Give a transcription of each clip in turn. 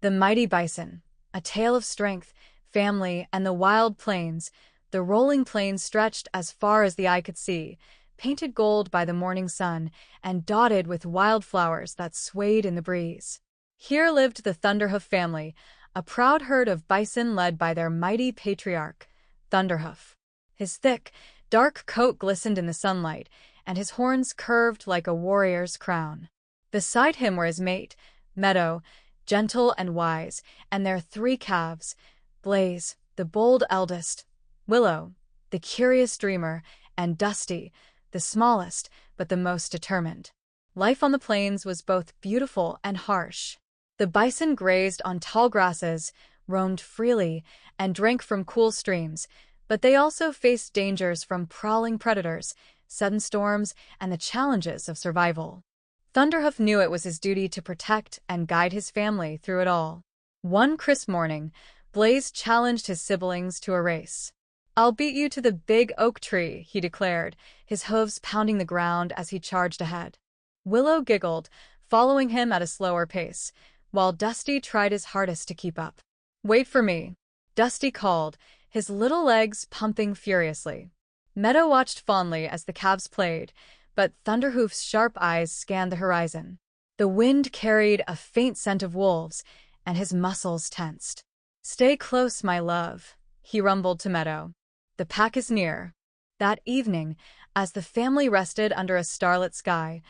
The mighty Bison, a tale of strength, family, and the wild plains. The rolling plains stretched as far as the eye could see, painted gold by the morning sun and dotted with wildflowers that swayed in the breeze. Here lived the Thunderhoof family, a proud herd of bison led by their mighty patriarch, Thunderhoof. His thick, dark coat glistened in the sunlight, and his horns curved like a warrior's crown. Beside him were his mate, Meadow, gentle and wise, and their three calves, Blaze, the bold eldest, Willow, the curious dreamer, and Dusty, the smallest but the most determined. Life on the plains was both beautiful and harsh. The bison grazed on tall grasses, roamed freely, and drank from cool streams, but they also faced dangers from prowling predators, sudden storms, and the challenges of survival. Thunderhoof knew it was his duty to protect and guide his family through it all. One crisp morning, Blaze challenged his siblings to a race. "I'll beat you to the big oak tree," he declared, his hooves pounding the ground as he charged ahead. Willow giggled, following him at a slower pace, while Dusty tried his hardest to keep up. "Wait for me," Dusty called, his little legs pumping furiously. Meadow watched fondly as the calves played, but Thunderhoof's sharp eyes scanned the horizon. The wind carried a faint scent of wolves, and his muscles tensed. "Stay close, my love," he rumbled to Meadow. "The pack is near." That evening, as the family rested under a starlit sky,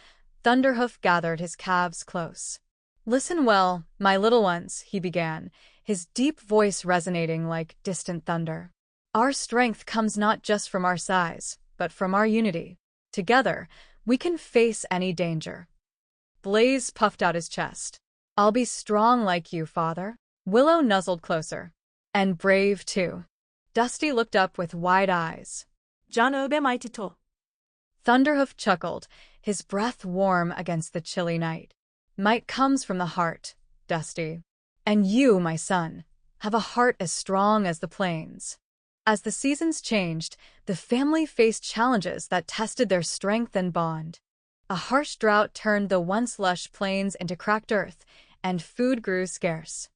Thunderhoof gathered his calves close. "Listen well, my little ones," he began, his deep voice resonating like distant thunder. "Our strength comes not just from our size, but from our unity. Together, we can face any danger." Blaze puffed out his chest. "I'll be strong like you, father." Willow nuzzled closer. "And brave, too." Dusty looked up with wide eyes. "Janube mighty to." Thunderhoof chuckled, his breath warm against the chilly night. "Might comes from the heart, Dusty. And you, my son, have a heart as strong as the plains." As the seasons changed, the family faced challenges that tested their strength and bond. A harsh drought turned the once lush plains into cracked earth, and food grew scarce.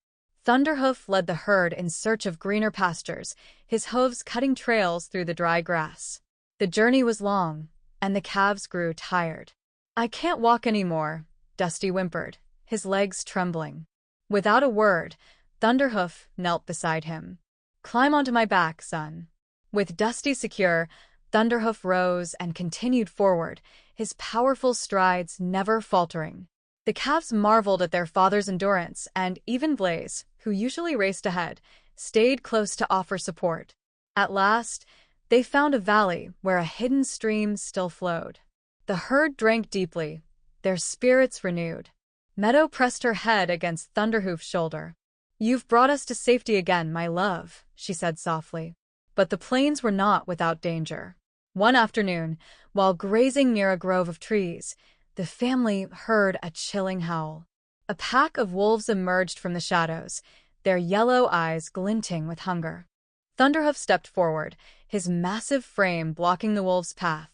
Thunderhoof led the herd in search of greener pastures, his hooves cutting trails through the dry grass. The journey was long, and the calves grew tired. "I can't walk anymore," Dusty whimpered, his legs trembling. Without a word, Thunderhoof knelt beside him. "Climb onto my back, son." With Dusty secure, Thunderhoof rose and continued forward, his powerful strides never faltering. The calves marveled at their father's endurance, and even Blaze, who usually raced ahead, stayed close to offer support. At last, they found a valley where a hidden stream still flowed. The herd drank deeply, their spirits renewed. Meadow pressed her head against Thunderhoof's shoulder. "You've brought us to safety again, my love," she said softly. But the plains were not without danger. One afternoon, while grazing near a grove of trees, the family heard a chilling howl. A pack of wolves emerged from the shadows, their yellow eyes glinting with hunger. Thunderhoof stepped forward, his massive frame blocking the wolves' path.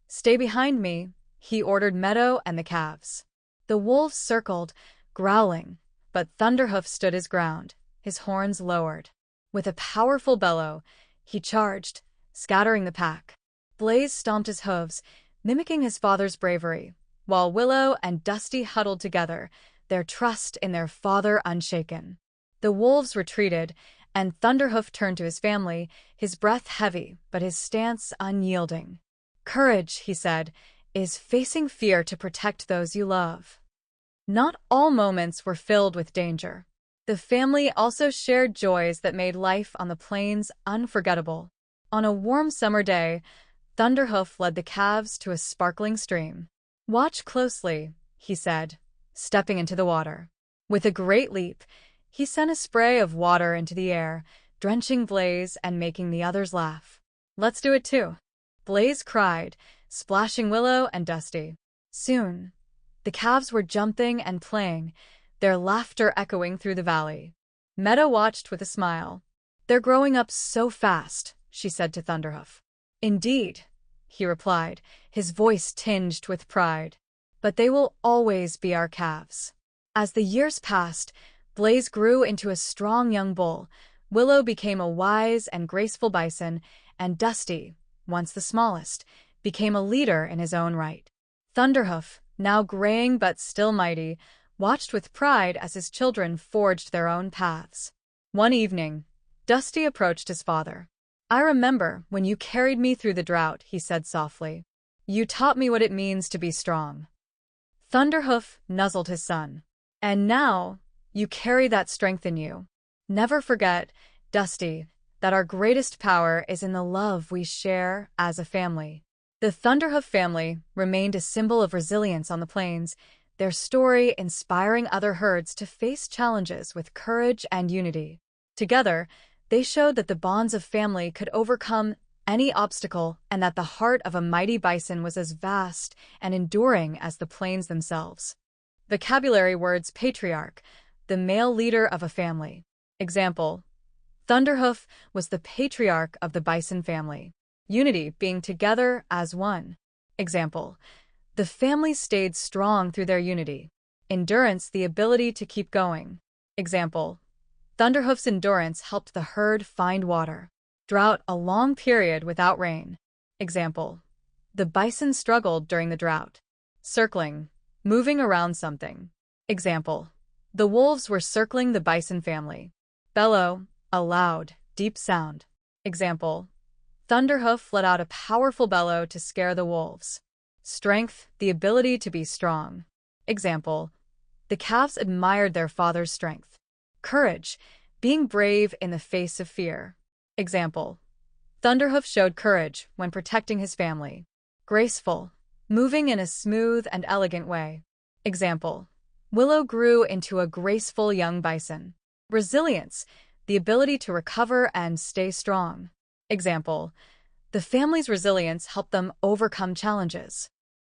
"Stay behind me," he ordered Meadow and the calves. The wolves circled, growling, but Thunderhoof stood his ground, his horns lowered. With a powerful bellow, he charged, scattering the pack. Blaze stomped his hooves, mimicking his father's bravery, while Willow and Dusty huddled together, their trust in their father unshaken. The wolves retreated, and Thunderhoof turned to his family, his breath heavy but his stance unyielding. "Courage," he said, "is facing fear to protect those you love." Not all moments were filled with danger. The family also shared joys that made life on the plains unforgettable. On a warm summer day, Thunderhoof led the calves to a sparkling stream. "Watch closely," he said, stepping into the water. With a great leap, he sent a spray of water into the air, drenching Blaze and making the others laugh. "Let's do it too," Blaze cried, splashing Willow and Dusty. Soon, the calves were jumping and playing, their laughter echoing through the valley. Meadow watched with a smile. "They're growing up so fast," she said to Thunderhoof. "Indeed," he replied, his voice tinged with pride. "But they will always be our calves." As the years passed, Blaze grew into a strong young bull, Willow became a wise and graceful bison, and Dusty, once the smallest, became a leader in his own right. Thunderhoof, now graying but still mighty, watched with pride as his children forged their own paths. One evening, Dusty approached his father. "I remember when you carried me through the drought," he said softly. "You taught me what it means to be strong." Thunderhoof nuzzled his son. "And now, you carry that strength in you. Never forget, Dusty, that our greatest power is in the love we share as a family." The Thunderhoof family remained a symbol of resilience on the plains, their story inspiring other herds to face challenges with courage and unity. Together, they showed that the bonds of family could overcome any obstacle and that the heart of a mighty bison was as vast and enduring as the plains themselves. Vocabulary words: patriarch, the male leader of a family. Example: Thunderhoof was the patriarch of the bison family. Unity, being together as one. Example: the family stayed strong through their unity. Endurance, the ability to keep going. Example: Thunderhoof's endurance helped the herd find water. Drought, a long period without rain. Example: the bison struggled during the drought. Circling, moving around something. Example: the wolves were circling the bison family. Bellow, a loud, deep sound. Example: Thunderhoof let out a powerful bellow to scare the wolves. Strength, the ability to be strong. Example: the calves admired their father's strength. Courage, being brave in the face of fear. Example: Thunderhoof showed courage when protecting his family. Graceful, moving in a smooth and elegant way. Example: Willow grew into a graceful young bison. Resilience, the ability to recover and stay strong. Example: the family's resilience helped them overcome challenges.